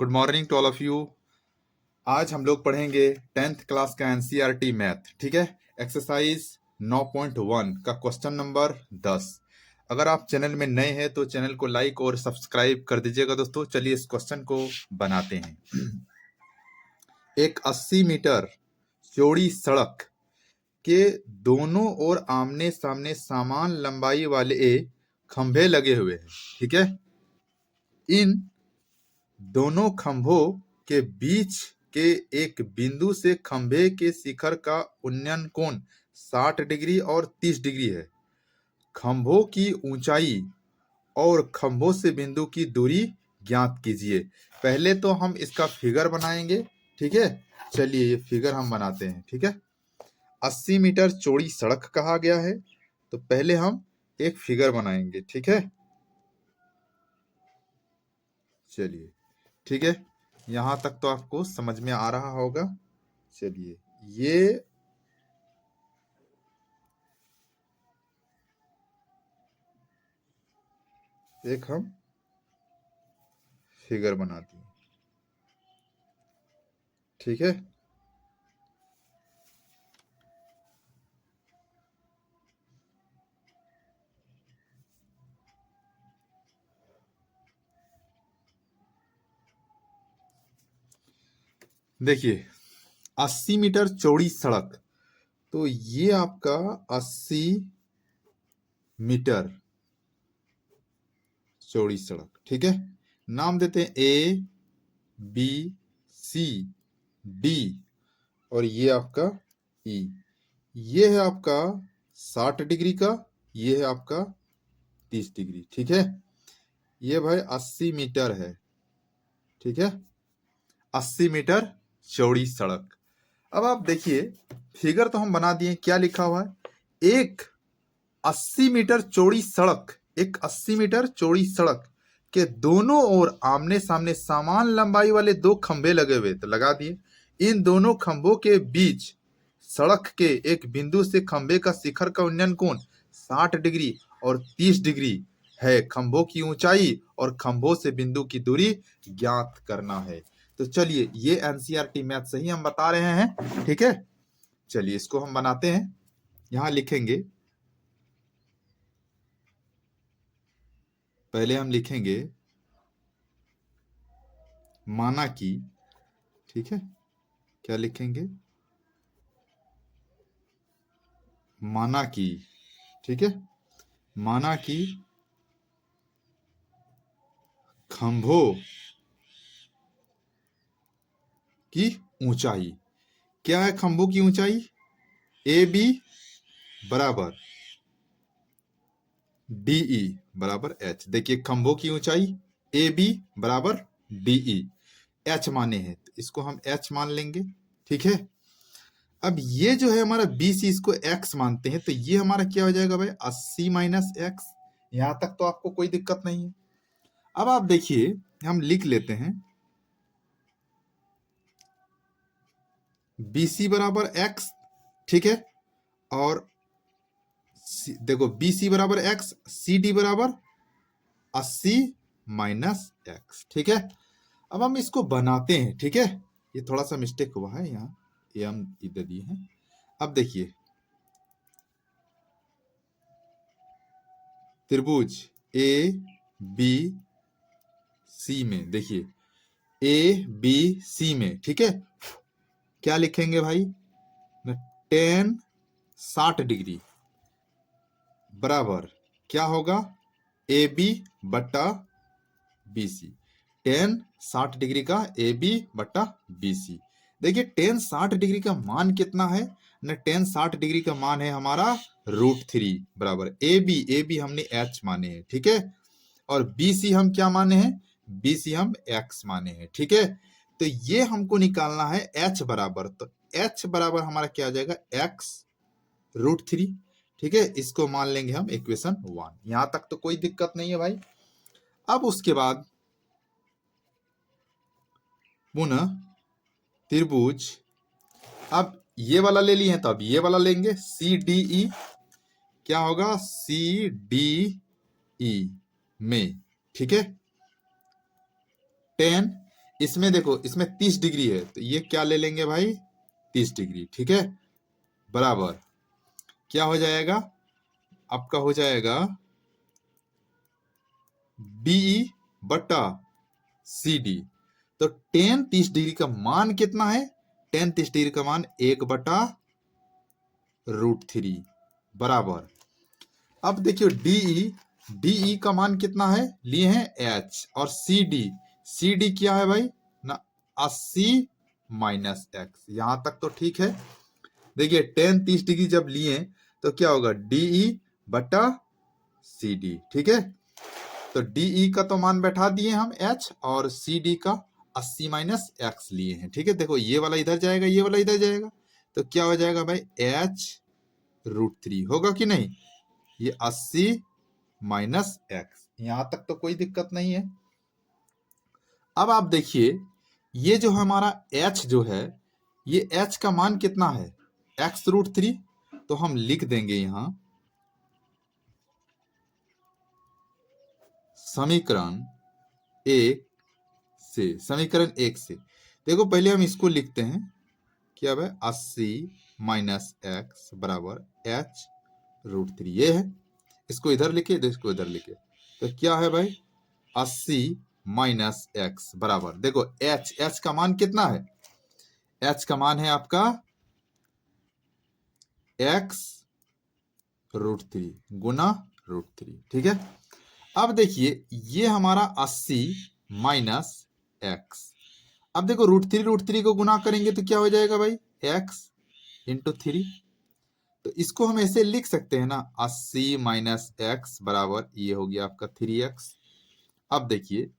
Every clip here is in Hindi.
Good morning to all of you. आज हम लोग पढ़ेंगे 10th क्लास का एनसीईआरटी मैथ। ठीक है, एक्सरसाइज 9.1 का क्वेश्चन नंबर 10। अगर आप चैनल में नए हैं तो चैनल को लाइक और सब्सक्राइब कर दीजिएगा दोस्तों। चलिए इस क्वेश्चन को बनाते हैं। एक 80 मीटर चौड़ी सड़क के दोनों ओर आमने सामने समान लंबाई वाले खंभे लगे हुए हैं। ठीक है, इन दोनों खंभों के बीच के एक बिंदु से खंभे के शिखर का उन्नयन कोण 60 डिग्री और 30 डिग्री है। खंभों की ऊंचाई और खंभों से बिंदु की दूरी ज्ञात कीजिए। पहले तो हम इसका फिगर बनाएंगे। ठीक है, चलिए ये फिगर हम बनाते हैं। ठीक है, 80 मीटर चौड़ी सड़क कहा गया है तो पहले हम एक फिगर बनाएंगे। ठीक है, चलिए ठीक है, यहां तक तो आपको समझ में आ रहा होगा। चलिए ये एक हम फिगर बनाते हैं। ठीक है, देखिए 80 मीटर चौड़ी सड़क, तो ये आपका 80 मीटर चौड़ी सड़क। ठीक है, नाम देते हैं ए बी सी डी और ये आपका ई। ये है आपका 60 डिग्री का, ये है आपका 30 डिग्री। ठीक है, ये भाई 80 मीटर है। ठीक है, 80 मीटर चौड़ी सड़क। अब आप देखिए फिगर तो हम बना दिए। क्या लिखा हुआ है? एक 80 मीटर चौड़ी सड़क, एक 80 मीटर चौड़ी सड़क के दोनों ओर आमने सामने समान लंबाई वाले दो खंभे लगे हुए, तो लगा दिए। इन दोनों खंभों के बीच सड़क के एक बिंदु से खंभे का शिखर का उन्नयन कोण 60 डिग्री और 30 डिग्री है। खंभों की ऊंचाई और खंभों से बिंदु की दूरी ज्ञात करना है। तो चलिए ये एनसीईआरटी मैथ से ही हम बता रहे हैं। ठीक है, चलिए इसको हम बनाते हैं। यहां लिखेंगे, पहले हम लिखेंगे माना कि। ठीक है, क्या लिखेंगे? माना कि। ठीक है, माना कि खंभों की ऊंचाई क्या है? खंभों की ऊंचाई ए बी बराबर डीई बराबर एच। देखिए खंभों की ऊंचाई ए बी बराबर डीई, एच माने हैं तो इसको हम एच मान लेंगे। ठीक है, अब ये जो है हमारा बी सी, इसको एक्स मानते हैं तो ये हमारा क्या हो जाएगा भाई? 80 माइनस एक्स। यहां तक तो आपको कोई दिक्कत नहीं है। अब आप देखिए हम लिख लेते हैं बी सी बराबर एक्स। ठीक है, और देखो बी सी बराबर एक्स, सी डी बराबर 80 माइनस एक्स। ठीक है, अब हम इसको बनाते हैं। ठीक है, ये थोड़ा सा मिस्टेक हुआ है, यहाँ ये हम इधर दिए हैं। अब देखिए त्रिभुज ए बी सी में, देखिए ए बी सी में। ठीक है, क्या लिखेंगे भाई? 10 60 डिग्री बराबर क्या होगा? ए बी बट्टा बी सी। 10 60 डिग्री का ए बी बट्टा बी सी। देखिए 10 60 डिग्री का मान कितना है ना? 10 60 डिग्री का मान है हमारा √3 बराबर ए बी हमने एच माने हैं। ठीक है, और बी सी हम क्या माने हैं? बी सी हम एक्स माने हैं। ठीक है, तो ये हमको निकालना है एच बराबर, तो एच बराबर हमारा क्या आ जाएगा? एक्स √3। ठीक है, इसको मान लेंगे हम इक्वेशन 1। यहां तक तो कोई दिक्कत नहीं है भाई। अब उसके बाद पुनः त्रिभुज, अब ये वाला ले लिए हैं तो अब ये वाला लेंगे सी डी ई। क्या होगा? सी डी ई में। ठीक है, 10 इसमें देखो, इसमें 30 डिग्री है, तो ये क्या ले लेंगे भाई, 30 डिग्री, ठीक है, बराबर क्या हो जाएगा, आपका हो जाएगा बीई बटा सी डी। तो टेन 30 डिग्री का मान कितना है, टेन 30 डिग्री का मान 1/√3 बराबर। अब देखियो डीई का मान कितना है, लिए हैं एच, और सी डी क्या है भाई ना, 80 माइनस एक्स। यहां तक तो ठीक है। देखिए टेन 30 डिग्री जब लिए तो क्या होगा, डीई बटा सी डी, ठीक है। तो डीई का तो मान बैठा दिए हम एच, और सी डी का 80 माइनस एक्स लिए हैं, ठीक है। देखो ये वाला इधर जाएगा, ये वाला इधर जाएगा, तो क्या हो जाएगा भाई, h√3 होगा कि नहीं, ये 80 माइनस एक्स। यहां तक तो कोई दिक्कत नहीं है। अब आप देखिए ये जो हमारा h जो है, ये h का मान कितना है, x√3। तो हम लिख देंगे यहां समीकरण एक से देखो, पहले हम इसको लिखते हैं क्या भाई, 80 माइनस एक्स बराबर h√3, ये है। इसको इधर लिखे, इसको इधर लिखे, तो क्या है भाई, 80 माइनस एक्स बराबर, देखो h का मान कितना है, h का मान है आपका x√3 गुना √3, ठीक है। अब देखिए ये हमारा 80 माइनस एक्स, अब देखो √3 को गुना करेंगे तो क्या हो जाएगा भाई, x इंटू 3। तो इसको हम ऐसे लिख सकते हैं ना, 80 माइनस एक्स बराबर ये हो गया आपका 3x। अब देखिए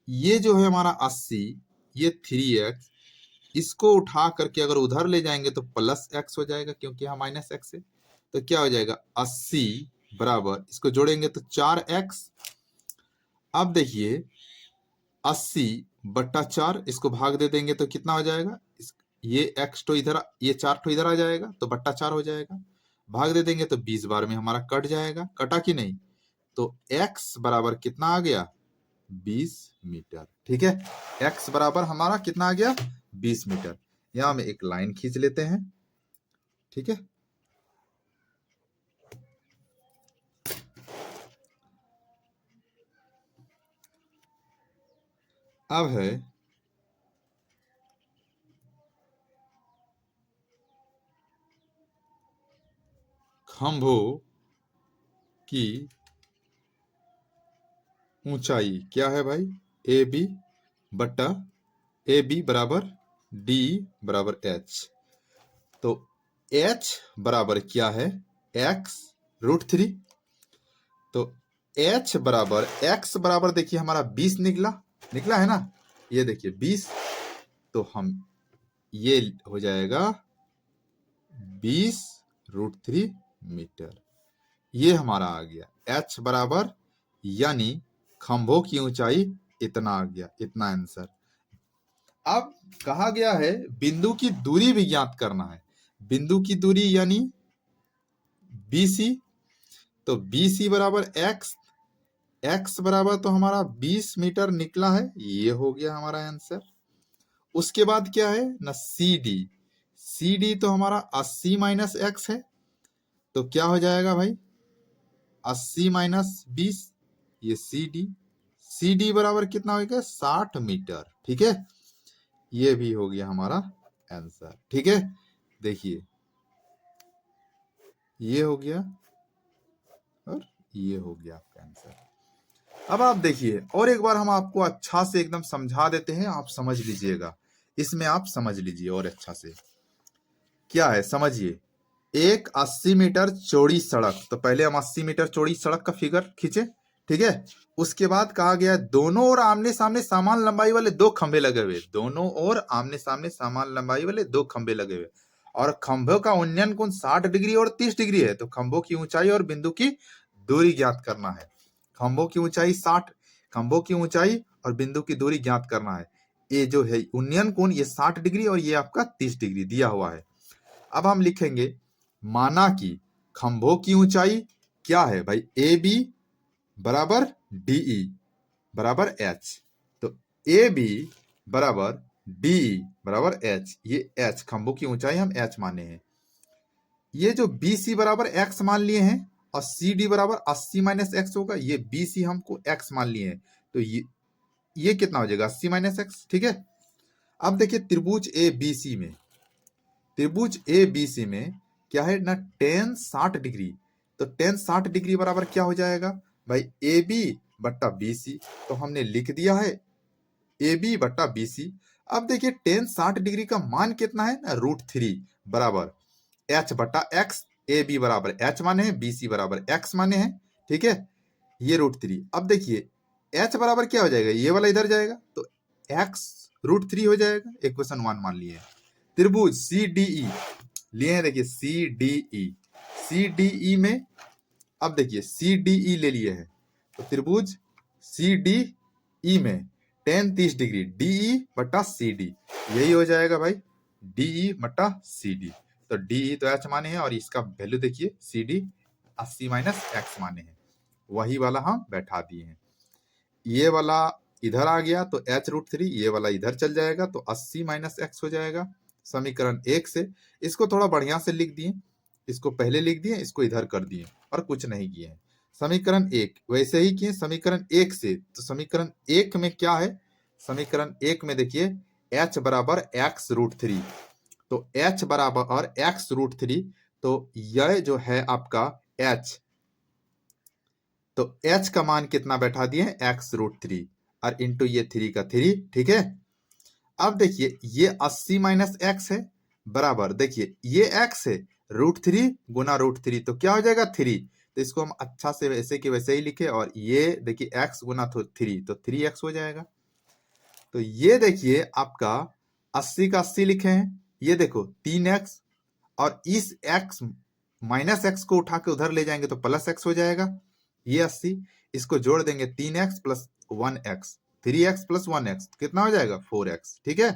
ये जो है हमारा 80, ये 3x, इसको उठा करके अगर उधर ले जाएंगे तो प्लस x हो जाएगा, क्योंकि यहाँ माइनस x है। तो क्या हो जाएगा, 80 बराबर, इसको जोड़ेंगे तो 4x। अब देखिए 80 बट्टा 4, इसको भाग दे देंगे तो कितना हो जाएगा, ये x तो इधर, ये 4 तो इधर आ जाएगा, तो बट्टा 4 हो जाएगा, भाग दे देंगे तो 20 बार में हमारा कट जाएगा, कटा कि नहीं। तो x बराबर कितना आ गया, 20 मीटर, ठीक है। x बराबर हमारा कितना आ गया, 20 मीटर। यहां में एक लाइन खींच लेते हैं, ठीक है। अब है खंभों की ऊंचाई क्या है भाई, ए बी बराबर डी बराबर एच। तो h बराबर क्या है, x√3। तो h बराबर x बराबर देखिए हमारा 20 निकला है ना, ये देखिए 20। तो हम ये हो जाएगा 20√3 मीटर, ये हमारा आ गया h बराबर, यानी खंभों की ऊंचाई इतना आ गया, इतना आंसर। अब कहा गया है बिंदु की दूरी भी ज्ञात करना है, बिंदु की दूरी यानी BC। तो BC बराबर x बराबर तो हमारा 20 मीटर निकला है, ये हो गया हमारा आंसर। उसके बाद क्या है ना, सी डी तो हमारा 80 माइनस एक्स है, तो क्या हो जाएगा भाई, 80 माइनस 20, ये सी डी बराबर कितना हो गया, 60 मीटर, ठीक है। ये भी हो गया हमारा आंसर, ठीक है। देखिए ये हो गया और ये हो गया आपका आंसर। अब आप देखिए और एक बार हम आपको अच्छा से एकदम समझा देते हैं, आप समझ लीजिएगा, इसमें आप समझ लीजिए और अच्छा से क्या है, समझिए। एक 80 मीटर चौड़ी सड़क, तो पहले हम 80 मीटर चौड़ी सड़क का फिगर खींचे, ठीक है। उसके बाद कहा गया दोनों ओर आमने सामने समान लंबाई वाले दो खंभे लगे हुए, दोनों ओर आमने सामने समान लंबाई वाले दो खंभे लगे हुए, और खंभों का उन्नयन कोण 60 डिग्री और 30 डिग्री है। तो खंभों की ऊंचाई और बिंदु की दूरी ज्ञात करना है। खंभों की ऊंचाई 60, खंभों की ऊंचाई और बिंदु की दूरी ज्ञात करना है। ये जो है उन्नयन कोण, ये 60 डिग्री और ये आपका 30 डिग्री दिया हुआ है। अब हम लिखेंगे, माना कि खंभों की ऊंचाई क्या है भाई, ए बी बराबर डीई बराबर एच। तो ए बी बराबर डी बराबर एच, ये एच खंभों की ऊंचाई हम एच माने हैं। ये जो बी सी बराबर एक्स मान लिए हैं और सी डी बराबर 80 माइनस एक्स होगा, ये बी सी हमको एक्स मान लिए हैं, तो ये कितना हो जाएगा 80 माइनस एक्स। ठीक है, अब देखिए त्रिभुज ए बी सी में, त्रिभुज ए बी सी में क्या है ना, टेन 60 डिग्री, तो टेन 60 डिग्री बराबर क्या हो जाएगा भाई, ए बी बट्टा बी सी। तो हमने लिख दिया है ए बी बट्टा बी सी। अब देखिए टेन 60 डिग्री का मान कितना है ना, √3 बराबर एच बट्टा एक्स। ए बी बराबर एच माने हैं, बी सी बराबर एक्स माने हैं। ठीक है, ये √3। अब देखिए एच बराबर क्या हो जाएगा, ये वाला इधर जाएगा तो एक्स √3 हो जाएगा, इक्वेशन 1 मान लिए। त्रिभुज सी डी ई लिए हैं, देखिए C D E, C D E में अब देखिए सी डी ई ले लिए हैं, तो त्रिभुज सी डी ई में टेन 30 डिग्री डीई बट्टा सी डी, यही हो जाएगा भाई डीई बट्टा सी डी। तो डीई तो एच माने हैं और इसका वैल्यू देखिए सी डी 80 माइनस एक्स माने हैं, वही वाला हम बैठा दिए हैं। ये वाला इधर आ गया तो एच √3, ये वाला इधर चल जाएगा तो 80 माइनस एक्स हो जाएगा समीकरण 1 से। इसको थोड़ा बढ़िया से लिख दिए, इसको पहले लिख दिए, इसको इधर कर दिए और कुछ नहीं किए हैं। समीकरण 1 वैसे ही किए समीकरण 1 से, तो समीकरण 1 में क्या है, समीकरण 1 में देखिए h बराबर x √3, तो h बराबर x √3, तो यह जो है आपका h, तो h का मान कितना बैठा दिए x √3 और इंटू ये 3 का 3। ठीक है, अब देखिए ये 80 माइनस एक्स है बराबर, देखिए ये x है √3 गुना √3, तो क्या हो जाएगा 3, तो इसको हम अच्छा से वैसे के वैसे ही लिखे, और ये देखिए x गुना 3 तो 3x हो जाएगा। तो ये देखिए आपका 80 का 80 लिखे हैं, ये देखो 3x, और इस x माइनस एक्स को उठा के उधर ले जाएंगे तो प्लस x हो जाएगा। ये 80 इसको जोड़ देंगे 3x plus 1x, 3x plus 1x कितना हो जाएगा 4x। ठीक है,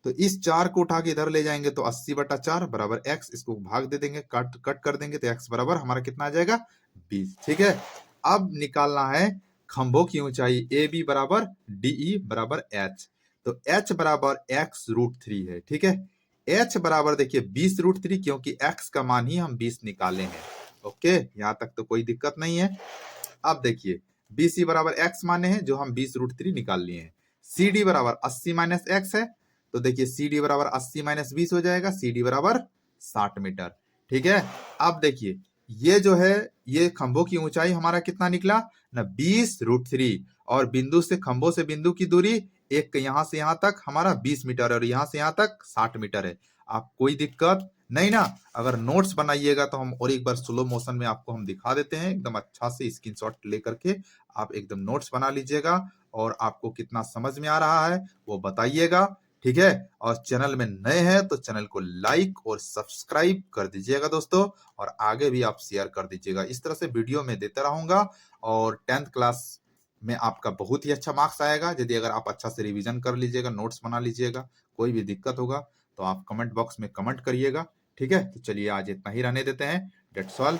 तो इस 4 को उठा के इधर ले जाएंगे तो 80 बटा 4 बराबर x, इसको भाग दे देंगे, कट कर देंगे तो x बराबर हमारा कितना आ जाएगा 20। ठीक है, अब निकालना है खंभों की ऊंचाई ए बी बराबर डीई बराबर एच, तो h बराबर x √3 है। ठीक है, h बराबर देखिए 20 √3, क्योंकि x का मान ही हम 20 निकाले हैं। ओके, यहां तक तो कोई दिक्कत नहीं है। अब देखिए बी सी बराबर x माने हैं, जो हम 20 √3 निकाल लिए हैं। सी डी बराबर 80 माइनस एक्स है, तो देखिए सी डी बराबर 80 माइनस 20 हो जाएगा, सी डी बराबर 60 मीटर। ठीक है, अब देखिए ये जो है ये खंभों की ऊंचाई हमारा कितना निकला ना 20 √3, और बिंदु से खंभों से बिंदु की दूरी एक यहां से यहां तक हमारा 20 मीटर और यहां से यहां तक 60 मीटर है। आप कोई दिक्कत नहीं ना, अगर नोट्स बनाइएगा तो हम और एक बार स्लो मोशन में आपको हम दिखा देते हैं, एकदम अच्छा से स्क्रीनशॉट लेकर के आप एकदम नोट्स बना लीजिएगा, और आपको कितना समझ में आ रहा है वो बताइएगा। ठीक है, और चैनल में नए हैं तो चैनल को लाइक और सब्सक्राइब कर दीजिएगा दोस्तों, और आगे भी आप शेयर कर दीजिएगा। इस तरह से वीडियो में देता रहूंगा, और 10th क्लास में आपका बहुत ही अच्छा मार्क्स आएगा यदि अगर आप अच्छा से रिवीजन कर लीजिएगा, नोट्स बना लीजिएगा। कोई भी दिक्कत होगा तो आप कमेंट बॉक्स में कमेंट करिएगा। ठीक है, तो चलिए आज इतना ही रहने देते हैं। That's all.